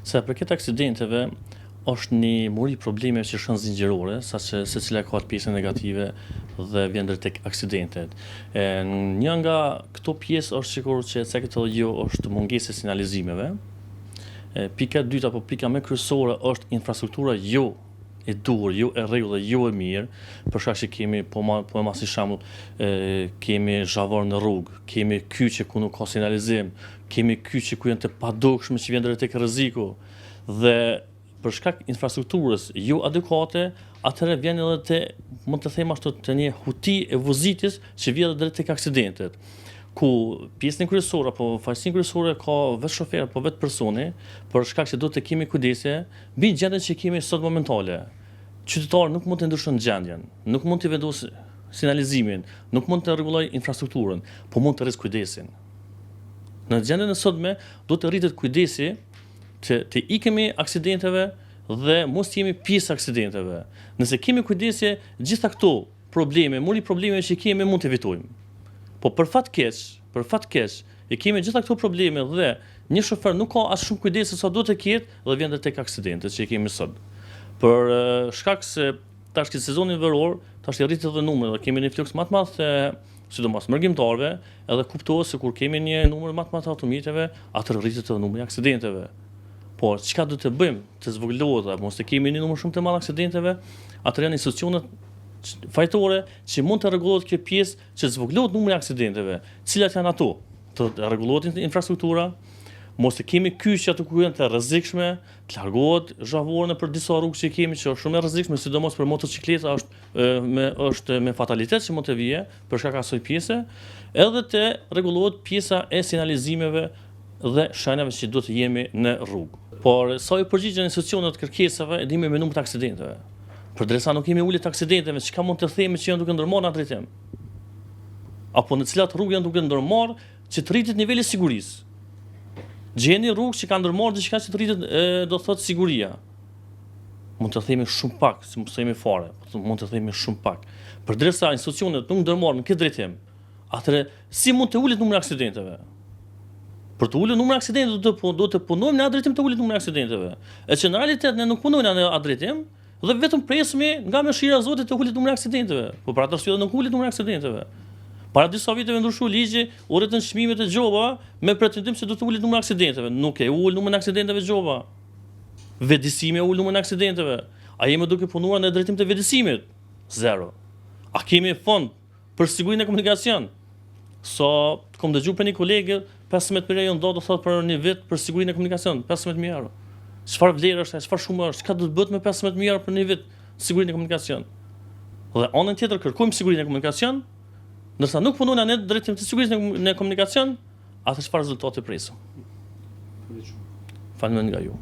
Sa për këtë aksidenteve, është një muri probleme që shën zinxhirore, saqë secila ka pjesë negative dhe vjen drejt tek aksidentet. Një nga këto pjesë është sikur që ceketologjo është mungesa e sinjalizimeve. Pika e dytë apo pika më kryesore është infrastruktura jo e duhur, jo e rregull, jo e mirë, për shkak që kemi po e si shembull, kemi zhavor në rrugë, kemi kyçe ku nuk ka sinjalizim, kemi kyçe ku janë të padukshme që vjen drejt tek rreziku dhe për shkak infrastrukturës jo adekuate, atëherë vjen edhe te, mund të them ashtu, të një huti e vozitjes që vjen drejt tek aksidentet, ku pjesën kryesore apo faqësinë kryesore ka vetë shoferi apo vetë personi, për shkak që duhet të kemi kujdese mbi gjendjen që kemi sot momentale. Qytetari nuk mund të ndryshon gjendjen, nuk mund të vendosë sinjalizimin, nuk mund të rregulloj infrastrukturën, po mund të rrisë kujdesin. Në gjendjen e sotme do të rritet kujdesi të ikemi aksidenteve dhe mos jemi pjesë aksidenteve. Nëse kemi kujdese, gjitha këto probleme, muri probleme që kemi mund të evitojmë. Po për fat keq, e kemi gjitha këto probleme dhe një shofer nuk ka as shumë kujdese sa duhet të ketë dhe vjen tek aksidentet që kemi sot. Për shkak se tash që sezonin veror, tash rritet edhe numri dhe kemi një fluks më të madh të sidomos mërgjimtarëve, edhe kuptohet se kur kemi një numër më të madh të automiteve, atë rritet edhe numri i aksidenteve. Por çka do të bëjmë të zvogëlohet apo mos të kemi një numër shumë të madh aksidenteve, atëherë janë institucionet fajtore që mund të rregullohet kjo pjesë që zvogëlohet numri i aksidenteve. Cilat janë ato? Të rregullohet infrastruktura, mos të kemi kyçe ato ku janë të rrezikshme, të largohet zhavorën për disa rrugë që kemi që është shumë e rrezikshme, sidomos për motocikleta është me fatalitet që mund të vijë për shkak asaj pjese, edhe të rregullohet pjesa e sinjalizimeve dhe shenjave që duhet të jemi në rrugë. Por sa i përgjigjen institucionet kërkesave, dimi me numër të aksidenteve. Përderisa nuk kemi ulje të aksidenteve, çka mund të themi që janë duke ndërmarrë në drejtim? Apo në cilat rrugë janë duke ndërmarrë që të rritet niveli i sigurisë? Gjeni rrugë që kanë ndërmarrë diçka që të rritet, do të thotë siguria. Mund të themi shumë pak, si mund të themi fare, mund të themi shumë pak. Përderisa institucionet nuk ndërmarrin në këtë drejtim, atëherë si mund të ulet numri i aksidenteve? Për të ulur numrin e aksidenteve do të punojmë në atë drejtim të ulit numrin e aksidenteve. E që në realitet ne nuk punojmë në atë drejtim dhe vetëm presmi nga mëshira e Zotit të ulit numrin e aksidenteve. Po për atë arsye nuk ulit numri i aksidenteve. Para disa viteve ndryshoi ligji, u rritën çmimet e gjobave me pretendim se do të ulit numri i aksidenteve. Nuk e ul numrin e aksidenteve gjova. Vjedisimi e ul numrin e aksidenteve. A jemi duke punuar në drejtim të vjedësimit? Zero. A kemi fond për sigurinë e komunikacion? Kom dëgju për një kolege, 15.000 euro do të thotë për një vit për sigurinë e komunikacion, 15.000 euro. Çfarë vlerë është, çfarë shumë është, çka do të bëhet me 15.000 euro për një vit sigurinë e komunikacion? Dhe anën tjetër kërkojmë sigurinë e komunikacion, ndërsa nuk punojnë në drejtim të sigurisë në komunikacion, atë çfarë rezultati presim? Faleminderit nga ju.